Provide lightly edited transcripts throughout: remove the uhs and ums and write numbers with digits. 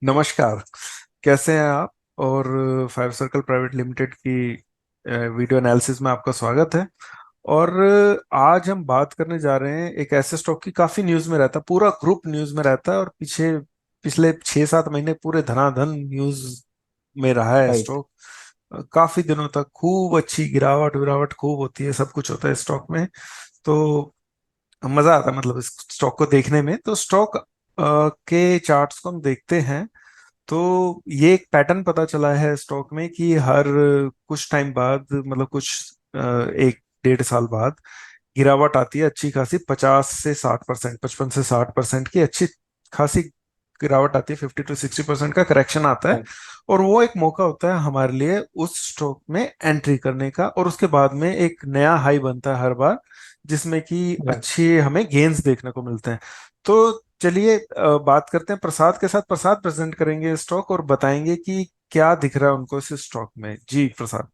नमस्कार। कैसे हैं आप? और फाइव सर्कल प्राइवेट लिमिटेड की वीडियो एनालिसिस में आपका स्वागत है। और आज हम बात करने जा रहे हैं एक ऐसे स्टॉक की, काफी न्यूज में रहता है, पूरा ग्रुप न्यूज में रहता है, और पिछले 6-7 महीने पूरे धनाधन न्यूज में रहा है राइट। स्टॉक। काफी दिनों तक खूब अच्छी गिरावट विरावट खूब होती है, सब कुछ होता है स्टॉक में। तो मजा आता है, मतलब इस स्टॉक को देखने में। तो स्टॉक के चार्ट्स को हम देखते हैं, तो ये एक पैटर्न पता चला है स्टॉक में कि हर कुछ टाइम बाद, मतलब कुछ 1-1.5 साल बाद गिरावट आती है अच्छी खासी, 50 से 60%, 55 से 60% की अच्छी खासी गिरावट आती है। 50 to 60% का करेक्शन आता है। राइट। और वो एक मौका होता है हमारे लिए उस स्टॉक में एंट्री करने का, और उसके बाद में एक नया हाई बनता है हर बार, जिसमें कि राइट। अच्छे हमें गेन्स देखने को मिलते हैं। तो चलिए बात करते हैं प्रसाद के साथ। प्रसाद प्रेजेंट करेंगे स्टॉक और बताएंगे कि क्या दिख रहा है उनको इस स्टॉक में। जी प्रसाद।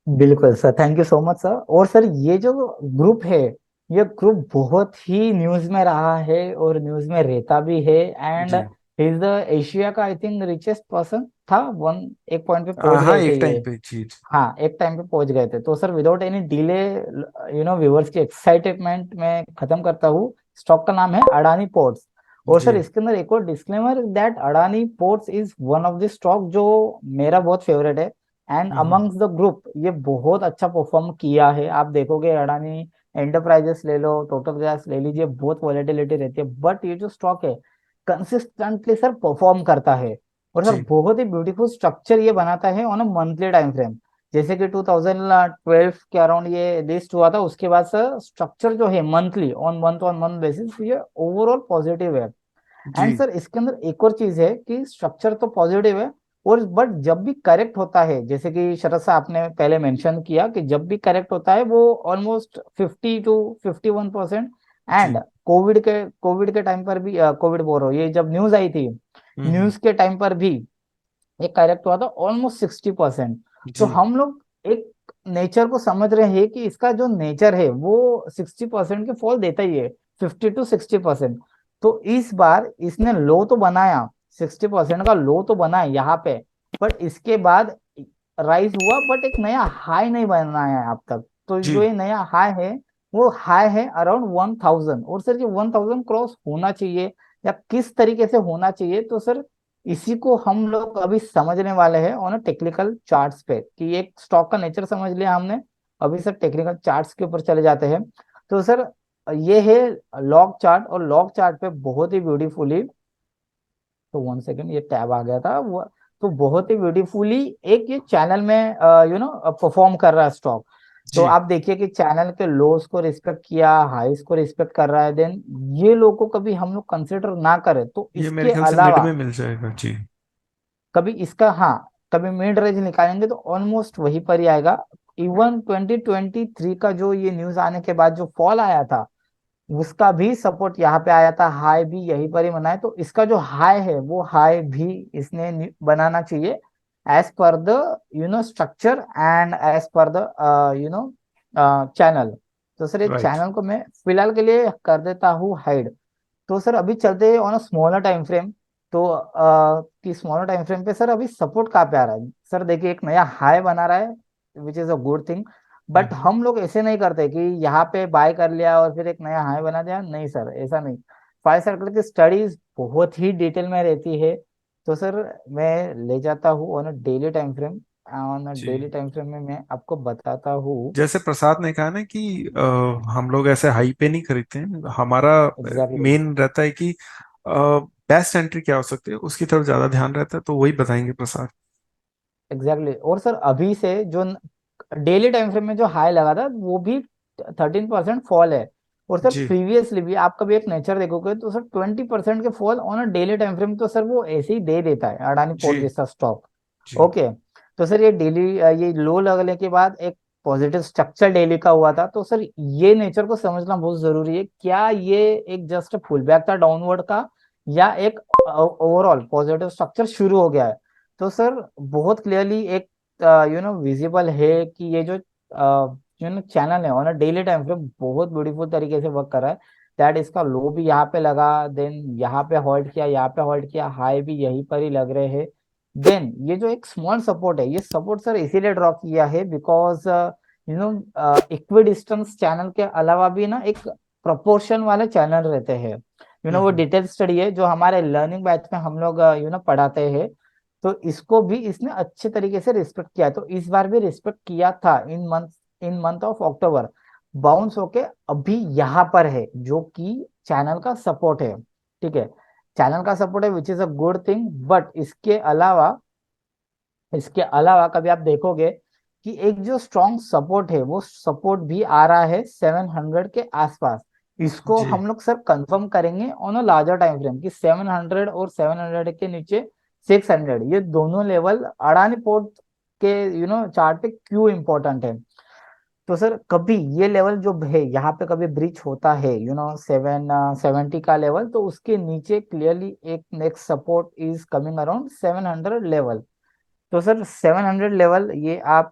बिल्कुल sir, thank you so much sir. और सर, ये जो ग्रुप है, ये ग्रुप बहुत ही न्यूज में रहा है और न्यूज में रहता भी है। And ji. Is the Asia का आई थिंक रिचेस्ट पर्सन था। वन एक पॉइंट पे पहुंच हाँ, गए थे एक टाइम ये। पे। जी। हाँ, एक टाइम पे पहुंच गए थे। तो sir, without any delay, viewers की एक्साइटमेंट में खत्म करता हूँ। स्टॉक का नाम है अडानी पोर्ट्स। और जी। सर, इसके अंदर एक और disclaimer that Adani ports is one of the stock जो मेरा बहुत फेवरेट है। And hmm. Amongst the group ये बहुत अच्छा परफॉर्म किया है। आप देखोगे, अडानी एंटरप्राइजेस ले लो, टोटल गैस ले लीजिए, बहुत वॉलेटिलिटी रहती है, बट ये जो स्टॉक है कंसिस्टेंटली सर परफॉर्म करता है। और सर, जी। बहुत ही ब्यूटीफुल स्ट्रक्चर ये बनाता है on a monthly time frame. जैसे कि 2012 के अराउंड ये लिस्ट हुआ था, उसके बाद सर स्ट्रक्चर जो है मंथली ऑन मंथ बेसिस ये ओवरऑल पॉजिटिव है। एंड जी। सर, इसके अंदर एक और चीज है कि स्ट्रक्चर तो पॉजिटिव है, और बट जब भी करेक्ट होता है, जैसे कि शरद साहब आपने पहले मेंशन किया कि जब भी करेक्ट होता है वो almost 50 to 51%। And ji. COVID के टाइम पर भी, कोविड बोल रहा हूँ, ये जब न्यूज आई थी, हम्म। न्यूज के टाइम पर भी ये करेक्ट हुआ था ऑलमोस्ट 60%। तो जी। हम लोग एक नेचर को समझ रहे हैं कि इसका जो नेचर है वो 60% के फॉल देता ही है, 50 to 60%। तो इस बार इसने लो तो बनाया, 60% का लो तो बनाया यहाँ पे, बट इसके बाद राइज हुआ, बट एक नया हाई नहीं बनाया है अब तक। तो जी। जो ये नया हाई है, वो हाई है अराउंड 1000। और सर, ये 1000 क्रॉस होना चाहिए या किस तरीके से होना चाहिए, तो सर इसी को हम लोग अभी समझने वाले हैं ऑन टेक्निकल चार्ट्स पे, कि एक स्टॉक का नेचर समझ लिया हमने। अभी सर टेक्निकल चार्ट्स के ऊपर चले जाते हैं। तो सर, ये है लॉग चार्ट, और लॉग चार्ट पे बहुत ही ब्यूटीफुली, तो वन सेकंड, ये टैब आ गया था वो। तो बहुत ही ब्यूटीफुली एक ये चैनल में परफॉर्म कर रहा है स्टॉक। तो जी। आप देखिए कि चैनल के लोस को रिस्पेक्ट किया, हाईस को रिस्पेक्ट कर रहा है। देन ये लो को कभी हम लोग कंसिडर ना करें तो ये मेरे इसके ख्याल से मिड अलावा में मिल जाएगा। जी। कभी इसका, हाँ, कभी मिड रेंज निकालेंगे तो ऑलमोस्ट वहीं पर ही आएगा। इवन 2023 का जो ये न्यूज आने के बाद जो फॉल आया था, उसका भी सपोर्ट यहाँ पे आया था, हाई भी यहीं पर ही बना है। तो इसका जो हाई है वो हाई भी इसने बनाना चाहिए, as per the structure and as per the you know channel. तो सर, ये राइट। चैनल को मैं फिलहाल के लिए कर देता हूँ हाइड। तो सर, अभी चलते हैं on a smaller time frame. तो कि स्मॉलर टाइम फ्रेम पे सर अभी सपोर्ट कहाँ पे आ रहा है? सर देखिए, एक नया हाई बना रहा है, which is a good thing. But hmm. हम लोग ऐसे नहीं करते कि यहाँ पे बाय कर लिया और फिर एक नया हाई बना दिया। नहीं सर, ऐसा नहीं। फाइव सर्कल की स्टडीज बहुत ही डिटेल में रहती है। तो सर, मैं ले जाता हूँ on a daily time frame. On a ji. Daily time frame में मैं आपको बताता हूँ। जैसे प्रसाद ने कहा ना कि हम लोग ऐसे हाई पे नहीं खरीदते हैं, हमारा एग्जैक्टली। मेन रहता है कि बेस्ट एंट्री क्या हो सकती है, उसकी तरफ ज्यादा ध्यान रहता है, तो वही बताएंगे प्रसाद। एग्जैक्टली। और सर, अभी से जो डेली टाइम फ्रेम में जो हाई लगा था वो भी 13% फॉल है। और सर, जी। प्रीवियसली भी आप कभी एक नेचर देखोगे तो सर 20% के fall on a daily time frame तो सर वो ऐसे ही दे देता है अडानी जी। पोर्ट जैसा स्टॉक। जी। ओके। तो सर, ये लो लगने के बाद एक पॉजिटिव स्ट्रक्चर डेली का हुआ था। तो सर, ये नेचर को समझना बहुत जरूरी है, क्या ये एक जस्ट फुल बैक था डाउनवर्ड का, या एक ओवरऑल पॉजिटिव स्ट्रक्चर शुरू हो गया है? तो सर, बहुत क्लियरली एक विजिबल है कि ये जो जो ना चैनल है on a daily time frame बहुत ब्यूटीफुल तरीके से वर्क कर रहा है। दैट इसका लो भी यहाँ पे लगा, देन यहाँ पे होल्ड किया, यहाँ पे होल्ड किया, हाई भी यहीं पर ही लग रहे हैं। देन ये जो एक स्मॉल सपोर्ट है, ये सपोर्ट सर इसीलिए ड्रॉ किया है because no equidistance channel के अलावा भी ना एक प्रोपोर्शन वाले चैनल रहते हैं। वो हम्म। डिटेल स्टडी है जो हमारे लर्निंग बैच में हम लोग पढ़ाते हैं। तो इसको भी इसने अच्छे तरीके से रिस्पेक्ट किया है। तो इस बार भी रिस्पेक्ट किया था इन मंथ ऑफ अक्टूबर, बाउंस होके अभी यहाँ पर है, जो कि चैनल का सपोर्ट है। ठीक है, चैनल का सपोर्ट है which is a good thing. But इसके अलावा कभी आप देखोगे कि एक जो स्ट्रॉन्ग सपोर्ट है, वो सपोर्ट भी आ रहा है 700 के आसपास। इसको जी। हम लोग सर कंफर्म करेंगे on a larger time frame कि 700 और 700 के नीचे 600, ये दोनों लेवल अडानी पोर्ट के चार्ट पे क्यों इंपॉर्टेंट है। तो सर कभी ये लेवल जो है यहाँ पे कभी ब्रीच होता है 770 का लेवल, तो उसके नीचे क्लियरली एक next support is coming around 700 level. तो सर 700 लेवल ये आप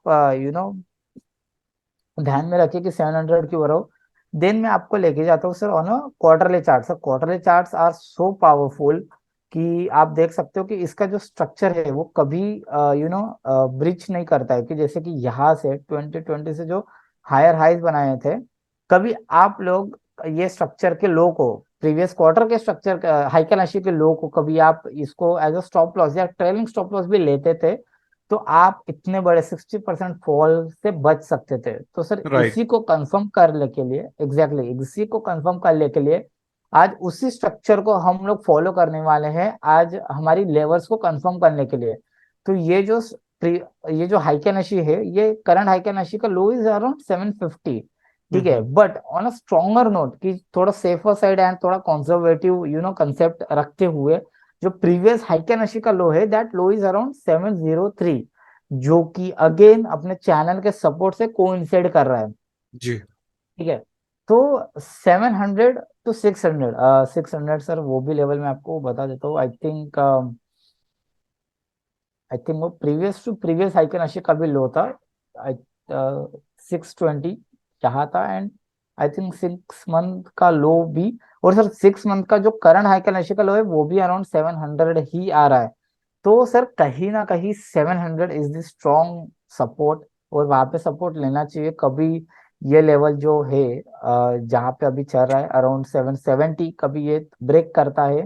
ध्यान में रखिए कि 700 की ओर हो। देन मैं आपको लेके जाता हूँ sir on a quarterly chart. Sir quarterly charts are so powerful कि आप देख सकते हो कि इसका जो स्ट्रक्चर है वो कभी ब्रिज नहीं करता है। कि जैसे कि यहाँ से 2020 से जो हायर हाइज बनाए थे, कभी आप लोग ये स्ट्रक्चर के लो को, प्रीवियस क्वार्टर के स्ट्रक्चर हाइकल के लो को, कभी आप इसको एज अ स्टॉप लॉस या ट्रेलिंग स्टॉप लॉस भी लेते थे, तो आप इतने बड़े 60% फॉल से बच सकते थे। तो सर राइट। इसी को कंफर्म करने के लिए, एग्जैक्टली इसी को कंफर्म करने के लिए आज उसी स्ट्रक्चर को हम लोग फॉलो करने वाले हैं, आज हमारी लेवल्स को कंफर्म करने के लिए। तो ये जो हाइकेनेशी है, ये करंट हाइकेनेशी का लो इज अराउंड 750। ठीक है, hmm. But on a stronger note कि थोड़ा सेफर साइड एंड थोड़ा कंजर्वेटिव कंसेप्ट रखते हुए, जो प्रीवियस हाइकेनेशी का लो है, दैट लो इज अराउंड 703, जो कि अगेन अपने चैनल के सपोर्ट से कोइंसाइड कर रहा है। जी। ठीक है, तो 700 to 600, 600 सर वो भी लेवल मैं आपको बता देता हूँ। आई थिंक वो प्रीवियस टू प्रीवियस हाइकेनेशी का भी लो था। आई 620 चाहा था, एंड आई थिंक 6 मंथ का लो भी। और सर 6 मंथ का जो करंट हाइकेनेशी का लो है वो भी अराउंड 700 ही आ रहा है। तो सर कहीं ना कहीं 700 इज द स्ट्रॉन्ग सपोर्ट, और वहां पे सपोर्ट लेना चाहिए। कभी ये लेवल जो है जहाँ पे अभी चल रहा है अराउंड 770, कभी ये ब्रेक करता है,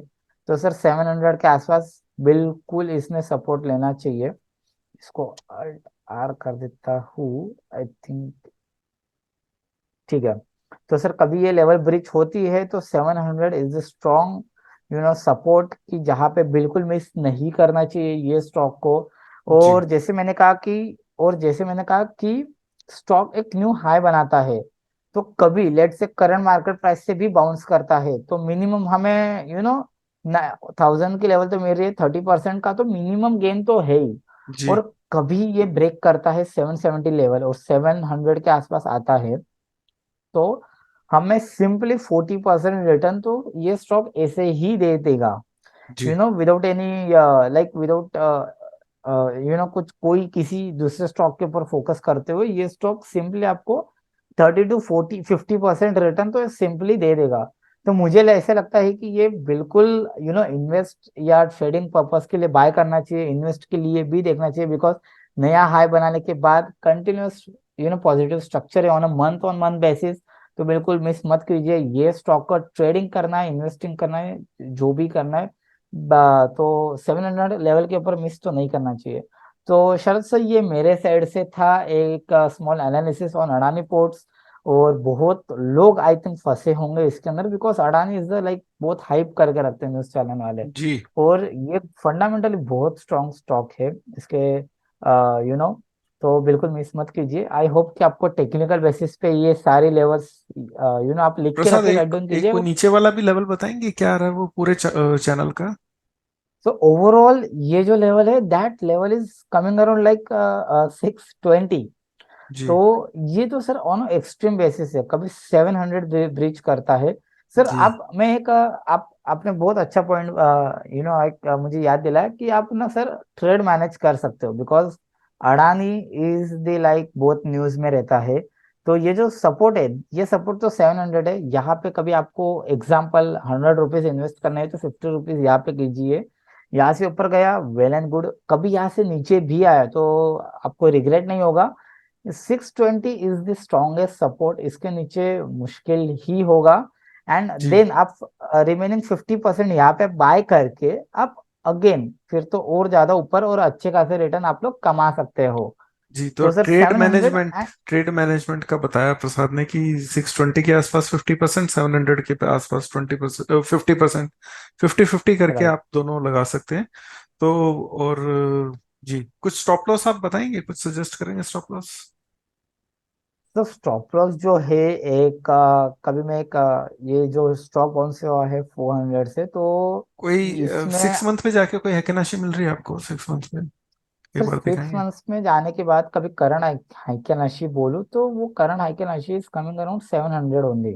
तो सर 700 के आसपास बिल्कुल इसने सपोर्ट लेना चाहिए। इसको अल्ट आर कर देता हूँ, आई थिंक। ठीक है, तो सर कभी ये लेवल ब्रिज होती है तो 700 इज स्ट्रॉन्ग सपोर्ट, कि जहाँ पे बिल्कुल मिस नहीं करना चाहिए ये स्टॉक को। जी। और जैसे मैंने कहा कि स्टॉक एक न्यू हाई बनाता है, तो कभी लेट से करंट मार्केट प्राइस से भी बाउंस करता है, तो मिनिमम हमें 1000 की लेवल तो मिल रही है, 30% का तो मिनिमम गेन तो है ही। जी। और कभी ये ब्रेक करता है 770 लेवल और 700 के आसपास आता है, तो हमें सिंपली 40% रिटर्न तो ये स्टॉक ऐसे ही दे देगा। जी। विदाउट एनी, लाइक विदाउट कुछ कोई किसी दूसरे स्टॉक के ऊपर फोकस करते हुए, ये स्टॉक सिंपली आपको 30 to 40 50% रिटर्न तो सिंपली दे देगा। तो मुझे ऐसे लगता है कि ये बिल्कुल इन्वेस्ट या ट्रेडिंग पर्पस के लिए बाय करना चाहिए, इन्वेस्ट के लिए भी देखना चाहिए, बिकॉज नया हाई बनाने के बाद कंटिन्यूस पॉजिटिव स्ट्रक्चर है on a month on month basis. तो बिल्कुल मिस मत कीजिए ये स्टॉक का, ट्रेडिंग करना है, इन्वेस्टिंग करना है, जो भी करना है। तो 700 लेवल के ऊपर मिस तो नहीं करना चाहिए। तो शरद सर ये मेरे साइड से था एक small analysis on Adani ports. और बहुत लोग आई थिंक फंसे होंगे इसके अंदर, because Adani is the like बहुत हाइप करके रखते हैं न्यूज चैनल वाले। जी। और ये फंडामेंटली बहुत स्ट्रॉन्ग स्टॉक है इसके, तो बिल्कुल मिस मत कीजिए। आई होप कि आपको टेक्निकल बेसिस पे ये सारी लेवल्स आप लिख के प्रसाद, रखिए, राइट एक डाउन एक कीजिए। वो नीचे वाला भी लेवल बताएंगे क्या आ रहा है वो पूरे चैनल का? सो ओवरऑल ये जो लेवल है, that level is coming around like 620। तो जी। ये तो सर ऑन एक्सट्रीम बेसिस है, कभी 700 ब्रीच करता है। सर जी। आप मैं एक आप आपने बहुत अच्छा पॉइंट एक मुझे याद दिलाया कि आप ना सर ट्रेड मैनेज कर सकते हो, because Adani is the like बहुत न्यूज में रहता है। तो ये जो सपोर्ट है, ये सपोर्ट तो 700 है। यहाँ पे कभी आपको एग्जाम्पल 100 रुपीज इन्वेस्ट करना है तो 50 रुपीज यहाँ पे कीजिए। यहाँ से ऊपर गया वेल एंड गुड, कभी यहाँ से नीचे भी आया तो आपको रिग्रेट नहीं होगा। 620 इज द स्ट्रॉन्गेस्ट सपोर्ट, इसके नीचे मुश्किल ही होगा। एंड जी देन आप रिमेनिंग 50% यहाँ पे बाय करके आप अगेन फिर तो और ज्यादा ऊपर और अच्छे खासे रिटर्न आप लोग कमा सकते हो। जी। तो तो sir trade 700 management, trade management का बताया प्रसाद ने कि 620 के आसपास 50%, 700 के आसपास 20%, 50%, 50-50 करके राइट। आप दोनों लगा सकते हैं। तो और जी, कुछ स्टॉप लॉस आप बताएंगे, कुछ सजेस्ट करेंगे स्टॉप लॉस? तो स्टॉप लॉस जो है एक कभी मैं एक ये जो स्टॉप ऑन से हुआ है 400 से, तो कोई इसमें 6 मंथ पे जाके कोई हैकेनाशी मिल रही है आपको 6 मंथ में? एक फिर बार 6 दिखाएंगे। मंथ्स में जाने के बाद कभी करंट हाइकेनाशी बोलूँ तो वो current Heikin Ashi is coming around 700 only.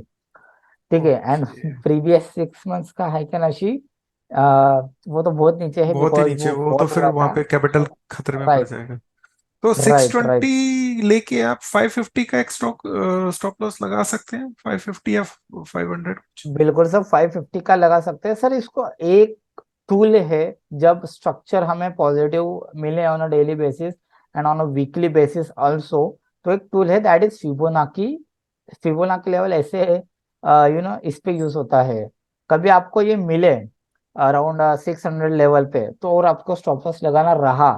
ठीक है। And okay. प्रीवियस 6 मंथ्स का हाइकेनाशी वो तो बहुत नीचे है बहुत ही बिकॉज नीचे, वो वो तो फॉल फिर हुआ वहां था। पे कैपिटल खतरे में पड़ राइट जाएगा। तो सिक्स राइट राइट। ट्वेंटी लेके आप 550 का एक स्टॉप लॉस लगा सकते हैं, 550 या 500 कुछ। बिल्कुल सर 550 का लगा सकते हैं सर। इसको एक टूल है, जब स्ट्रक्चर हमें पॉजिटिव मिले on a daily basis and on a weekly basis also, तो एक टूल है that is Fibonacci. Fibonacci level ऐसे इस पे यूज होता है। कभी आपको ये मिले अराउंड 600 लेवल पे तो और आपको स्टॉप लॉस लगाना रहा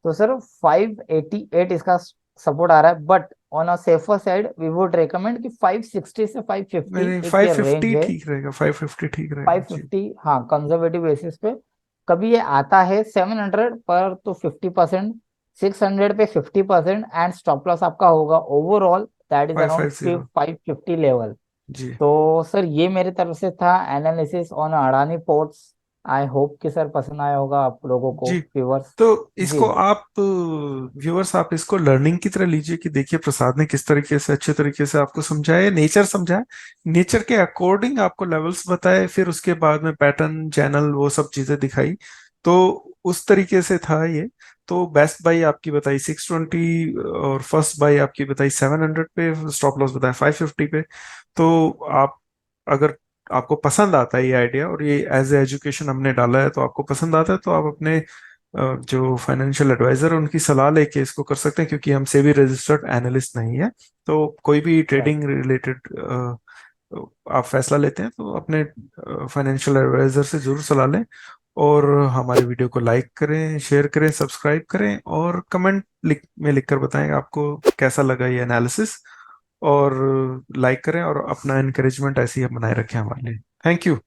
तो सर 588 इसका सपोर्ट आ रहा है। But on a safer side we would recommend कि 560 से नहीं 550 नहीं, एक फाइव ये रेंज फिफ्टी है। ठीक रहेगा, 550 ठीक रहेगा जी। 550 हाँ कंजर्वेटिव बेसिस पे। कभी ये आता है 700 पर तो 50%, 600 पे 50%, एंड स्टॉप लॉस आपका होगा overall that is five around five zero 550 level. जी। तो सर ये मेरे तरफ से था analysis on Adani ports. I hope कि सर पसंद आया होगा आप लोगों को जी। व्यूवर्स। तो जी इसको आप व्यूअर्स, आप इसको लर्निंग की तरह लीजिए कि देखिए प्रसाद ने किस तरीके से अच्छे तरीके से आपको समझाया, नेचर समझाया, नेचर के अकॉर्डिंग आपको लेवल्स बताए, फिर उसके बाद में पैटर्न चैनल वो सब चीजें दिखाई। तो उस तरीके से था ये। तो बेस्ट बाई आपकी बताई 620, और फर्स्ट बाई आपकी बताई 700 पे, स्टॉप लॉस बताया 550 पे। तो आप, अगर आपको पसंद आता है ये आइडिया, और ये एज ए एजुकेशन हमने डाला है, तो आपको पसंद आता है, तो आप अपने जो फाइनेंशियल एडवाइजर है उनकी सलाह लेके इसको कर सकते हैं, क्योंकि हम सेबी रजिस्टर्ड एनालिस्ट नहीं है। तो कोई भी राइट। ट्रेडिंग रिलेटेड आप फैसला लेते हैं तो अपने फाइनेंशियल एडवाइजर से जरूर सलाह लें। और हमारे वीडियो को लाइक करें, शेयर करें, सब्सक्राइब करें, और कमेंट में लिखकर बताएं आपको कैसा लगा ये एनालिसिस। और लाइक करें, और अपना एनकरेजमेंट ऐसे ही आप बनाए रखें हमारे लिए। Thank you.